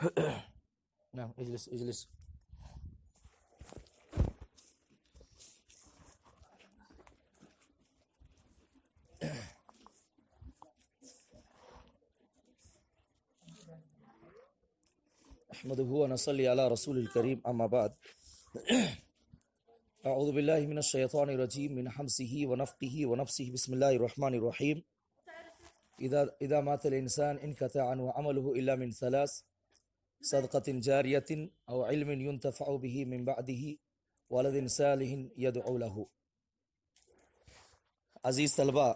نعم اجلس اجلس. احمده ونصلي على رسول الكريم اما بعد. اعوذ باللہ من الشیطان الرجیم من حمزه ونفخه ونفثه بسم الله الرحمن الرحیم. اذا مات الانسان انقطع عنه عمله الا من ثلاث: صدقة جاریة او علم ينتفع به من بعده ولد صالح يدعو له. عزیز طلبہ،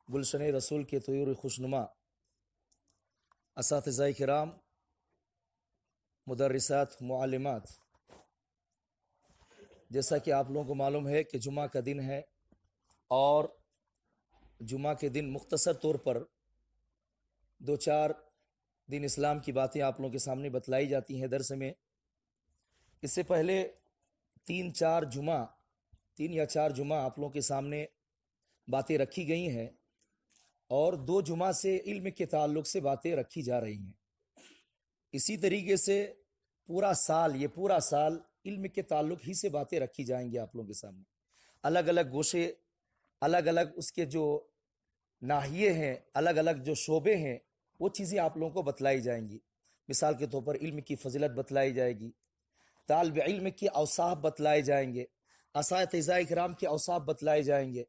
گلشن رسول کے طیور خوشنما اساتذہ کرام، مدرسات، معلمات، جیسا کہ آپ لوگوں کو معلوم ہے کہ جمعہ کا دن ہے، اور جمعہ کے دن مختصر طور پر دو چار دین اسلام کی باتیں آپ لوگوں کے سامنے بتلائی جاتی ہیں درس میں. اس سے پہلے تین یا چار جمعہ آپ لوگوں کے سامنے باتیں رکھی گئی ہیں، اور 2 جمعہ سے علم کے تعلق سے باتیں رکھی جا رہی ہیں. اسی طریقے سے پورا سال علم کے تعلق ہی سے باتیں رکھی جائیں گی آپ لوگوں کے سامنے. الگ الگ گوشے، الگ الگ اس کے جو ناحیے ہیں، الگ الگ جو شعبے ہیں، وہ چیزیں آپ لوگوں کو بتلائی جائیں گی. مثال کے طور پر علم کی فضیلت بتلائی جائے گی، طالب علم کی اوصاف بتلائے جائیں گے، اساتذہ کرام کے اوصاف بتلائے جائیں گے،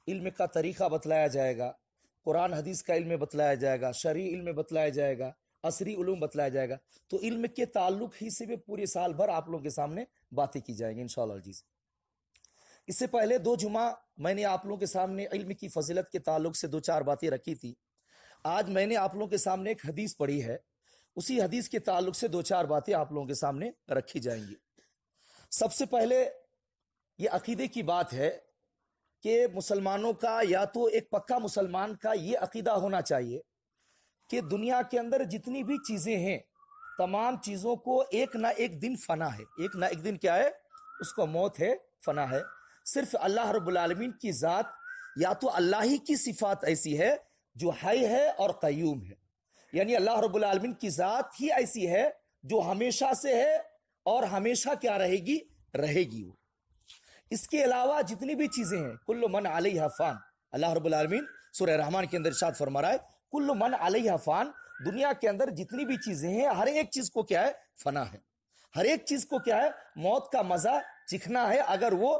علم کا طریقہ بتلایا جائے گا، قرآن حدیث کا علم بتلایا جائے گا، شرعی علم بتلایا جائے گا، عصری علوم بتلایا جائے گا. تو علم کے تعلق ہی سے بھی پورے سال بھر آپ لوگوں کے سامنے باتیں کی جائیں گی انشاءاللہ العزیز. اس سے پہلے 2 جمعہ میں نے آپ لوگوں کے سامنے علم کی فضیلت کے تعلق سے 2-4 باتیں رکھی تھی. آج میں نے آپ لوگوں کے سامنے ایک حدیث پڑھی ہے، اسی حدیث کے تعلق سے 2-4 باتیں آپ لوگوں کے سامنے رکھی جائیں گی. سب سے پہلے یہ عقیدے کی بات ہے کہ مسلمانوں کا، یا تو ایک پکا مسلمان کا یہ عقیدہ ہونا چاہیے کہ دنیا کے اندر جتنی بھی چیزیں ہیں، تمام چیزوں کو ایک نہ ایک دن فنا ہے. ایک نہ ایک دن کیا ہے؟ اس کو موت ہے، فنا ہے. صرف اللہ رب العالمین کی ذات، یا تو اللہ ہی کی صفات ایسی ہے جو حی ہے اور قیوم ہے، یعنی اللہ رب العالمین کی ذات ہی ایسی ہے جو ہمیشہ سے ہے اور ہمیشہ کیا رہے گی وہ. اس کے علاوہ جتنی بھی چیزیں ہیں، کل من علیہ فان، اللہ رب العالمین سورہ رحمان کے اندر ارشاد فرما رہا ہے کل من علیہ فان. دنیا کے اندر جتنی بھی چیزیں ہیں، ہر ایک چیز کو کیا ہے؟ فنا ہے. ہر ایک چیز کو کیا ہے؟ موت کا مزہ چکھنا ہے، اگر وہ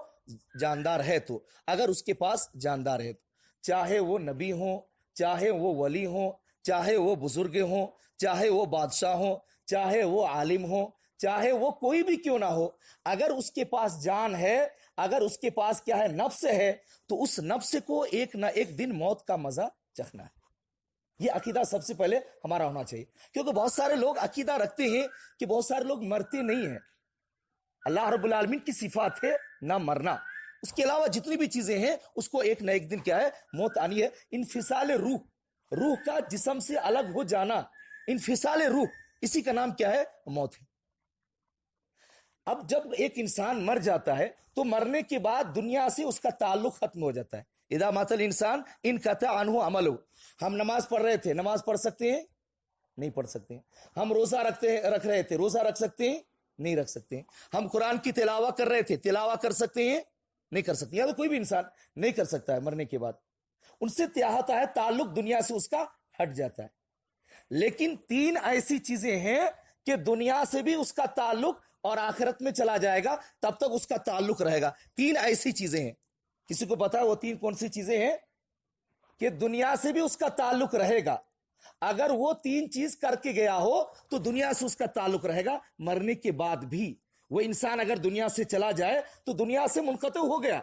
جاندار ہے تو، اگر اس کے پاس جاندار ہے تو. چاہے وہ نبی ہوں، چاہے وہ ولی ہوں، چاہے وہ بزرگ ہوں، چاہے وہ بادشاہ ہوں، چاہے وہ عالم ہوں، چاہے وہ کوئی بھی کیوں نہ ہو، اگر اس کے پاس جان ہے، اگر اس کے پاس کیا ہے؟ نفس ہے، تو اس نفس کو ایک نہ ایک دن موت کا مزہ چکھنا ہے. یہ عقیدہ سب سے پہلے ہمارا ہونا چاہیے، کیونکہ بہت سارے لوگ عقیدہ رکھتے ہیں کہ بہت سارے لوگ مرتے نہیں ہیں. اللہ رب العالمین کی صفات ہے نہ مرنا، اس کے علاوہ جتنی بھی چیزیں ہیں اس کو ایک نہ ایک دن کیا ہے؟ موت آنی ہے. انفصال روح کا جسم سے الگ ہو جانا، انفصال روح، اسی کا نام کیا ہے؟ موت ہے. اب جب ایک انسان مر جاتا ہے تو مرنے کے بعد دنیا سے اس کا تعلق ختم ہو جاتا ہے. اذا مات الانسان انقطع عنہ عملہ. ہم نماز پڑھ رہے تھے، نماز پڑھ سکتے ہیں؟ نہیں پڑھ سکتے ہیں. ہم روزہ رکھ رہے تھے، روزہ رکھ سکتے ہیں؟ نہیں رکھ سکتے ہیں. ہم قرآن کی تلاوت کر رہے تھے، تلاوت کر سکتے ہیں؟ نہیں کر سکتے. یا تو کوئی بھی انسان نہیں کر سکتا ہے مرنے کے بعد. ان سے کیا ہوتا ہے؟ تعلق دنیا سے اس کا ہٹ جاتا ہے. لیکن 3 ایسی چیزیں ہیں کہ دنیا سے بھی اس کا تعلق اور آخرت میں چلا جائے گا تب تک اس کا تعلق رہے گا. 3 ایسی چیزیں ہیں. کسی کو پتا ہے وہ 3 کون سی چیزیں ہیں کہ دنیا سے بھی اس کا تعلق رہے گا؟ اگر وہ 3 چیز کر کے گیا ہو تو دنیا سے اس کا تعلق رہے گا مرنے کے بعد بھی. وہ انسان اگر دنیا سے چلا جائے تو دنیا سے منقطع ہو گیا،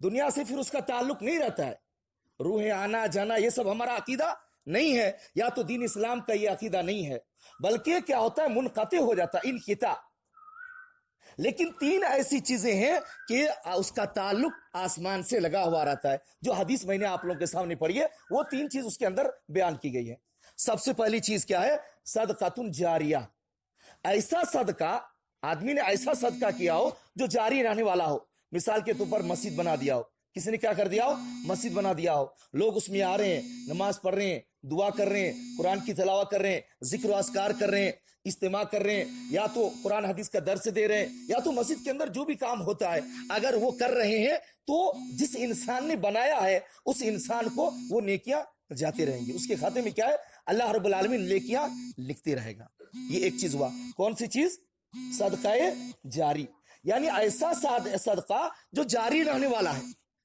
دنیا سے پھر اس کا تعلق نہیں رہتا ہے. روح آنا جانا یہ سب ہمارا عقیدہ نہیں ہے، یا تو دین اسلام کا یہ عقیدہ نہیں ہے، بلکہ کیا ہوتا ہے؟ منقطع ہو جاتا ہے، انقطاع. لیکن 3 ایسی چیزیں ہیں کہ اس کا تعلق آسمان سے لگا ہوا رہتا ہے. جو حدیث میں نے آپ لوگوں کے سامنے پڑھی ہے وہ 3 چیز اس کے اندر بیان کی گئی ہے. سب سے پہلی چیز کیا ہے؟ صدقۃ جاریہ. ایسا صدقہ، آدمی نے ایسا صدقہ کیا ہو جو جاری رہنے والا ہو. مثال کے طور پر مسجد بنا دیا ہو، کسی نے کیا کر دیا ہو؟ مسجد بنا دیا ہو، لوگ اس میں آ رہے ہیں، نماز پڑھ رہے ہیں، دعا کر رہے ہیں، قرآن کی تلاوت کر رہے ہیں، ذکر و اذکار کر رہے ہیں، اجتماع کر رہے ہیں، یا تو قرآن حدیث کا درس دے رہے ہیں، یا تو مسجد کے اندر جو بھی کام ہوتا ہے اگر وہ کر رہے ہیں تو جس انسان نے بنایا ہے اس انسان کو وہ نیکیاں جاتے رہیں گے، اس کے کھاتے میں کیا ہے؟ اللہ رب العالمین نیکیاں لکھتے رہے گا۔ یہ ایک چیز ہوا۔ کون سی چیز؟ صدقہ جاری، یعنی ایسا صدقہ جو جاری رہنے والا ہے،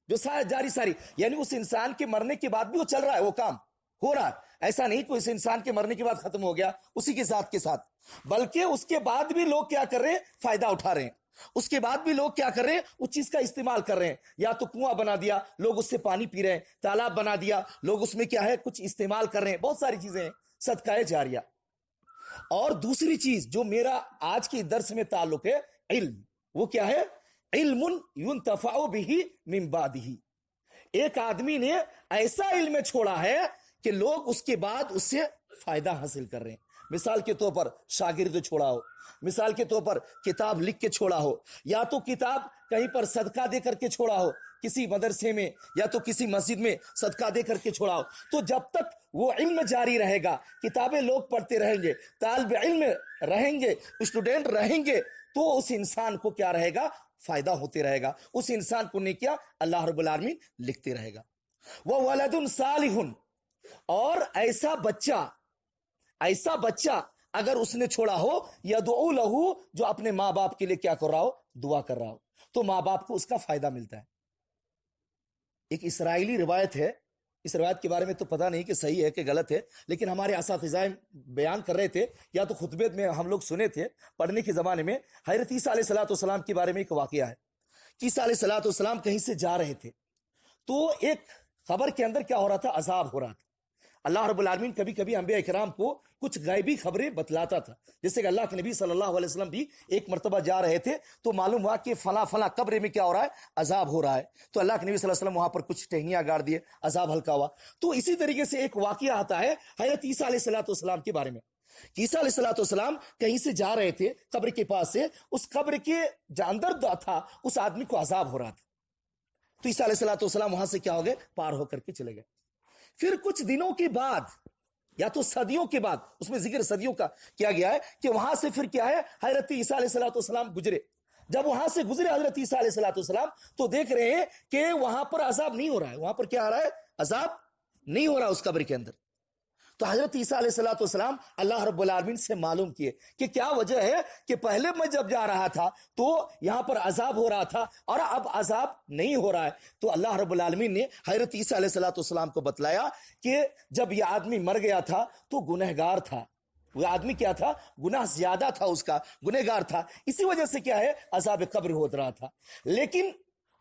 جو جاری ساری، یعنی اس انسان کے مرنے کے بعد بھی وہ چل رہا ہے، وہ کام ہو رہا ہے۔ ایسا نہیں کہ اس انسان کے مرنے کے بعد ختم ہو گیا اسی کے ساتھ بلکہ اس کے بعد بھی لوگ کیا کر رہے ہیں؟ فائدہ اٹھا رہے ہیں۔ اس کے بعد بھی لوگ کیا کر رہے ہیں؟ اس چیز کا استعمال کر رہے ہیں، یا تو کنواں بنا دیا لوگ اس سے پانی پی رہے ہیں، تالاب بنا دیا لوگ اس میں کیا ہے کچھ استعمال کر رہے ہیں، بہت ساری چیزیں ہیں صدقہ جاریہ۔ اور دوسری چیز جو میرا آج کے درس میں تعلق ہے، علم، وہ کیا ہے؟ علم ينتفع به من بعده۔ ایک آدمی نے ایسا علم چھوڑا ہے کہ لوگ اس کے بعد اس سے فائدہ حاصل کر رہے ہیں۔ مثال کے طور پر شاگرد چھوڑا ہو، مثال کے طور پر کتاب لکھ کے چھوڑا ہو، یا تو کتاب کہیں پر صدقہ دے کر کے چھوڑا ہو، کسی مدرسے میں یا تو کسی مسجد میں صدقہ دے کر کے چھوڑا ہو، تو جب تک وہ علم جاری رہے گا، کتابیں لوگ پڑھتے رہیں گے، طالب علم رہیں گے، اسٹوڈنٹ رہیں گے، تو اس انسان کو کیا رہے گا؟ فائدہ ہوتے رہے گا، اس انسان کو نیکیاں اللہ رب العالمین لکھتے رہے گا۔ وَوَلَدٌ صَالِحٌ، اور ایسا بچہ اگر اس نے چھوڑا ہو، یدعو لہو، جو اپنے ماں باپ کے لیے کیا کر رہا ہو؟ دعا کر رہا ہو، تو ماں باپ کو اس کا فائدہ ملتا ہے۔ ایک اسرائیلی روایت ہے، اس روایت کے بارے میں تو پتہ نہیں کہ صحیح ہے کہ غلط ہے، لیکن ہمارے اساتذہ بیان کر رہے تھے، یا تو خطبے میں ہم لوگ سنے تھے پڑھنے کے زمانے میں، حضرت عیسیٰ علیہ السلام کے بارے میں ایک واقعہ ہے کہ عیسیٰ علیہ السلام کہیں سے جا رہے تھے، تو ایک خبر کے اندر کیا ہو رہا تھا؟ عذاب ہو رہا تھا۔ اللہ رب العالمین کبھی کبھی انبیاء اکرام کو کچھ غیبی خبریں بتلاتا تھا، جیسے کہ اللہ کے نبی صلی اللہ علیہ وسلم بھی ایک مرتبہ جا رہے تھے تو معلوم ہوا کہ فلاں قبر میں کیا ہو رہا ہے؟ عذاب ہو رہا ہے، تو اللہ کے نبی صلی اللہ علیہ وسلم وہاں پر کچھ ٹہنیاں گاڑ دیے، عذاب ہلکا ہوا۔ تو اسی طریقے سے ایک واقعہ آتا ہے حضرت عیسیٰ علیہ السلام کے بارے میں، کہ عیسیٰ علیہ السلام کہیں سے جا رہے تھے قبر کے پاس سے، اس قبر کے جو اندر تھا اس آدمی کو عذاب ہو رہا تھا، تو عیسیٰ علیہ السلام وہاں سے کیا ہو گئے؟ پار ہو کر کے چلے گئے۔ پھر کچھ دنوں کے بعد یا تو صدیوں کے بعد، اس میں ذکر صدیوں کا کیا گیا ہے، کہ وہاں سے پھر کیا ہے؟ حضرت عیسیٰ علیہ السلام گزرے۔ جب وہاں سے گزرے حضرت عیسیٰ علیہ السلام، تو دیکھ رہے ہیں کہ وہاں پر عذاب نہیں ہو رہا ہے، وہاں پر کیا آ رہا ہے؟ عذاب نہیں ہو رہا اس قبر کے اندر۔ تو حضرت عیسیٰ علیہ السلام اللہ رب العالمین سے معلوم کیے کہ کیا وجہ ہے کہ پہلے میں جب جا رہا تھا تو یہاں پر عذاب ہو رہا تھا اور اب عذاب نہیں ہو رہا ہے۔ تو اللہ رب العالمین نے حضرت عیسیٰ علیہ السلام کو بتلایا کہ جب یہ آدمی مر گیا تھا تو گنہگار تھا، وہ آدمی کیا تھا؟ گناہ زیادہ تھا، اس کا گنہگار تھا، اسی وجہ سے کیا ہے؟ عذاب قبر ہو رہا تھا۔ لیکن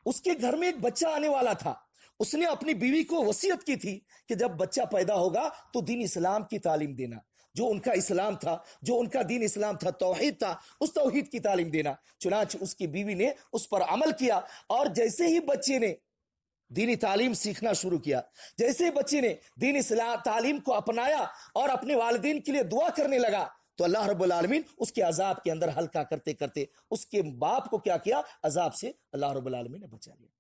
اس کے گھر میں ایک بچہ آنے والا تھا، اس نے اپنی بیوی کو وصیت کی تھی کہ جب بچہ پیدا ہوگا تو دین اسلام کی تعلیم دینا، جو ان کا اسلام تھا، جو ان کا دین اسلام تھا، توحید تھا، اس توحید کی تعلیم دینا۔ چنانچہ اس کی بیوی نے اس پر عمل کیا، اور جیسے ہی بچے نے دینی تعلیم سیکھنا شروع کیا، جیسے ہی بچے نے دین اسلام تعلیم کو اپنایا اور اپنے والدین کے لیے دعا کرنے لگا، تو اللہ رب العالمین اس کے عذاب کے اندر ہلکا کرتے کرتے اس کے باپ کو کیا کیا؟ عذاب سے اللہ رب العالمین نے بچا لیا۔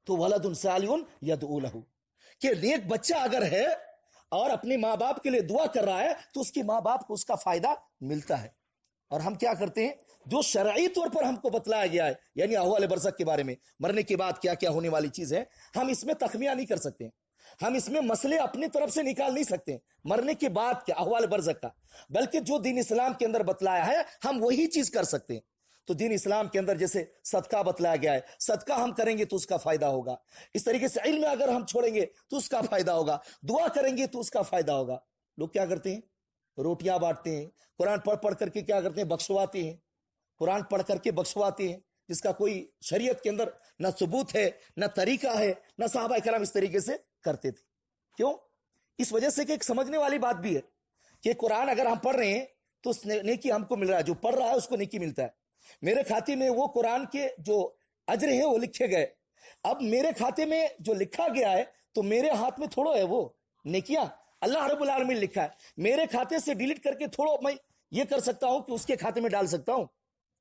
تو ولد صالح یدعو لہ، کہ نیک بچہ اگر ہے اور اپنے ماں باپ کے لیے دعا کر رہا ہے تو اس کے ماں باپ کو اس کا فائدہ ملتا ہے۔ اور ہم کیا کرتے ہیں؟ جو شرعی طور پر ہم کو بتلایا گیا ہے، یعنی احوال برزخ کے بارے میں، مرنے کے بعد کیا کیا ہونے والی چیز ہے، ہم اس میں تخمینہ نہیں کر سکتے، ہم اس میں مسئلے اپنی طرف سے نکال نہیں سکتے مرنے کے بعد کیا احوال برزخ کا، بلکہ جو دین اسلام کے اندر بتلایا ہے ہم وہی چیز کر سکتے ہیں۔ تو دین اسلام کے اندر جیسے صدقہ بتلایا گیا ہے، صدقہ ہم کریں گے تو اس کا فائدہ ہوگا، اس طریقے سے علم اگر ہم چھوڑیں گے تو اس کا فائدہ ہوگا، دعا کریں گے تو اس کا فائدہ ہوگا۔ لوگ کیا کرتے ہیں؟ روٹیاں بانٹتے ہیں، قرآن پڑھ کر کے کیا کرتے ہیں؟ بخشواتے ہیں، قرآن پڑھ کر کے بخشواتے ہیں، جس کا کوئی شریعت کے اندر نہ ثبوت ہے، نہ طریقہ ہے، نہ صحابہ کرام اس طریقے سے کرتے تھے۔ کیوں؟ اس وجہ سے کہ ایک سمجھنے والی بات بھی ہے کہ قرآن اگر ہم پڑھ رہے ہیں تو اس نیکی ہم کو مل رہا ہے، جو پڑھ رہا ہے اس کو نیکی ملتا ہے۔ میرے کھاتے میں وہ قرآن کے جو اجر ہیں وہ لکھے گئے، اب میرے کھاتے میں جو لکھا گیا ہے تو میرے ہاتھ میں تھوڑو ہے وہ نیکیاں، اللہ رب العالمین لکھا ہے، میرے کھاتے سے ڈیلیٹ کر کے تھوڑو میں یہ کر سکتا ہوں کہ اس کے کھاتے میں ڈال سکتا ہوں۔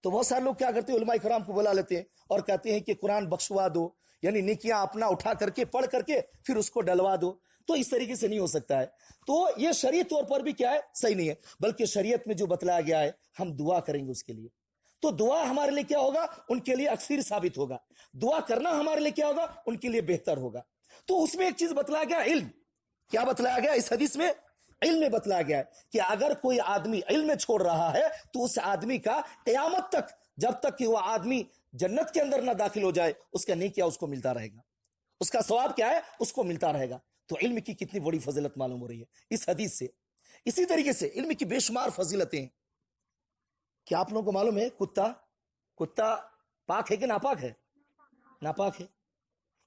تو بہت سارے لوگ کیا کرتے ہیں؟ علماء کرام کو بلا لیتے ہیں اور کہتے ہیں کہ قرآن بخشوا دو یعنی نیکیاں اپنا اٹھا کر کے پڑھ کر کے پھر اس کو ڈلوا دو، تو اس طریقے سے نہیں ہو سکتا ہے. تو یہ شرعی طور پر بھی کیا ہے، صحیح نہیں ہے. بلکہ شریعت میں جو بتلایا گیا ہے ہم دعا کریں گے اس کے لیے، تو دعا ہمارے لیے کیا ہوگا، ان کے لیے اکثر ثابت ہوگا. دعا کرنا ہمارے لیے کیا ہوگا، ان کے لیے بہتر ہوگا. تو اس میں ایک چیز بتلایا گیا، علم. کیا بتلایا گیا اس حدیث میں؟ علم میں بتلایا گیا ہے کہ اگر کوئی آدمی علم چھوڑ رہا ہے تو اس آدمی کا قیامت تک، جب تک کہ وہ آدمی جنت کے اندر نہ داخل ہو جائے، اس کا نیکیاں اس کو ملتا رہے گا، اس کا ثواب کیا ہے، اس کو ملتا رہے گا. تو علم کی کتنی بڑی فضیلت معلوم ہو رہی ہے اس حدیث سے. اسی طریقے سے علم کی بے شمار فضیلتیں ہیں. کیا آپ لوگوں کو معلوم ہے کتا پاک ہے کہ ناپاک ہے؟ ناپاک ہے.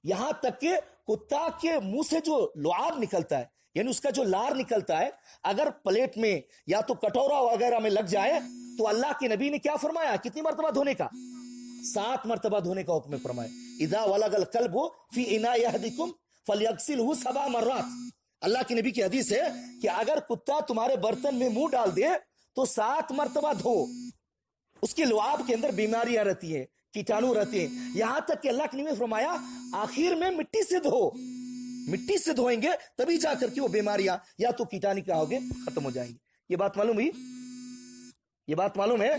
یہاں تک کہ کتا کے منہ سے جو لعاب نکلتا ہے، یعنی اس کا جو لار نکلتا ہے، اگر پلیٹ میں یا تو کٹورا وغیرہ میں لگ جائے تو اللہ کے نبی نے کیا فرمایا، کتنی مرتبہ دھونے کا؟ 7 مرتبہ دھونے کا حکم فرمایا. اذا ولغ الکلب فی اناء احدکم فلیغسلہ 7 مرات. اللہ کے نبی کی حدیث ہے کہ اگر کتا تمہارے برتن میں منہ ڈال دے تو 7 مرتبہ دھو. اس کے لعاب کے اندر بیماریاں رہتی ہیں، کیٹانو رہتے ہیں. یہاں تک کہ اللہ کے نبی نے فرمایا آخر میں مٹی سے دھو، مٹی سے دھوئیں گے تبھی جا کر کے وہ بیماریاں یا تو کیٹانی کا ہوگے ختم ہو جائیں گی. یہ بات معلوم ہوئی؟ یہ بات معلوم ہے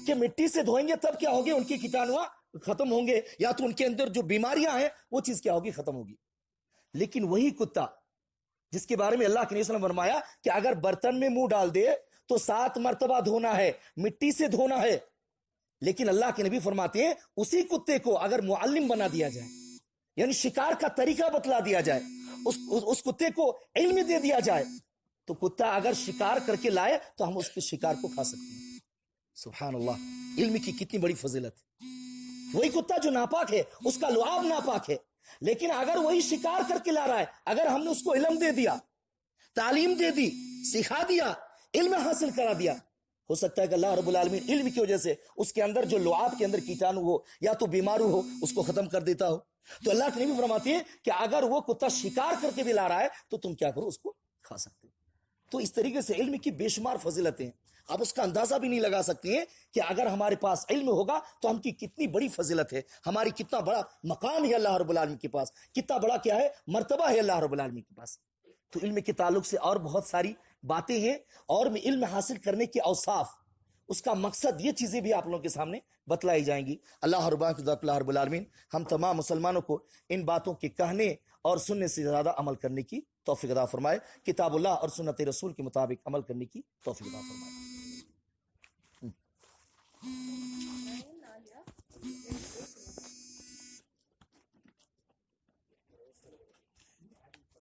کہ مٹی سے دھوئیں گے تب کیا ہوگی، ان کی کیٹانوا ختم ہوں گے، یا تو ان کے اندر جو بیماریاں ہیں وہ چیز کیا ہوگی، ختم ہوگی. لیکن وہی کتا جس کے بارے میں اللہ کے نبی صلی اللہ علیہ وسلم نے فرمایا کہ اگر برتن میں منہ ڈال دے تو 7 مرتبہ دھونا ہے، مٹی سے دھونا ہے. لیکن اللہ کے نبی فرماتے ہیں اسی کتے کو اگر معلم بنا دیا جائے، یعنی شکار کا طریقہ بتلا دیا جائے، اس کتے کو علم دے دیا جائے، تو کتا اگر شکار کر کے لائے تو ہم اس کے شکار کو کھا سکتے ہیں. سبحان اللہ، علم کی کتنی بڑی فضیلت. وہی کتا جو ناپاک ہے، اس کا لعاب ناپاک ہے، لیکن اگر وہی شکار کر کے لا رہا ہے، اگر ہم نے اس کو علم دے دیا، تعلیم دے دی، سکھا دیا، علم حاصل کرا دیا، ہو سکتا ہے کہ اللہ رب العالمین علم کی وجہ سے اس کے اندر جو لعاب کے اندر کیٹانو ہو یا تو بیمارو ہو اس کو ختم کر دیتا ہو. تو اللہ کے نبی فرماتے ہیں کہ اگر وہ کتا شکار کر کے بھی لا رہا ہے تو تم کیا کرو، اس کو کھا سکتے. تو اس طریقے سے علم کی بے شمار فضیلتیں ہیں. آپ اس کا اندازہ بھی نہیں لگا سکتے ہیں کہ اگر ہمارے پاس علم ہوگا تو ہم کی کتنی بڑی فضیلت ہے، ہماری کتنا بڑا مقام ہے اللہ رب العالمین کے پاس، کتنا بڑا کیا ہے مرتبہ ہے اللہ رب العالمین کے پاس. تو علم کے تعلق سے اور بہت ساری باتیں ہیں، اور میں علم حاصل کرنے کے اوصاف، اس کا مقصد، یہ چیزیں بھی آپ لوگوں کے سامنے بتلائی جائیں گی. اللہ رب العالمین ہم تمام مسلمانوں کو ان باتوں کے کہنے اور سننے سے زیادہ عمل کرنے کی توفیق عطا فرمائے. کتاب اللہ اور سنت رسول کے مطابق عمل کرنے کی توفیق عطا فرمائے.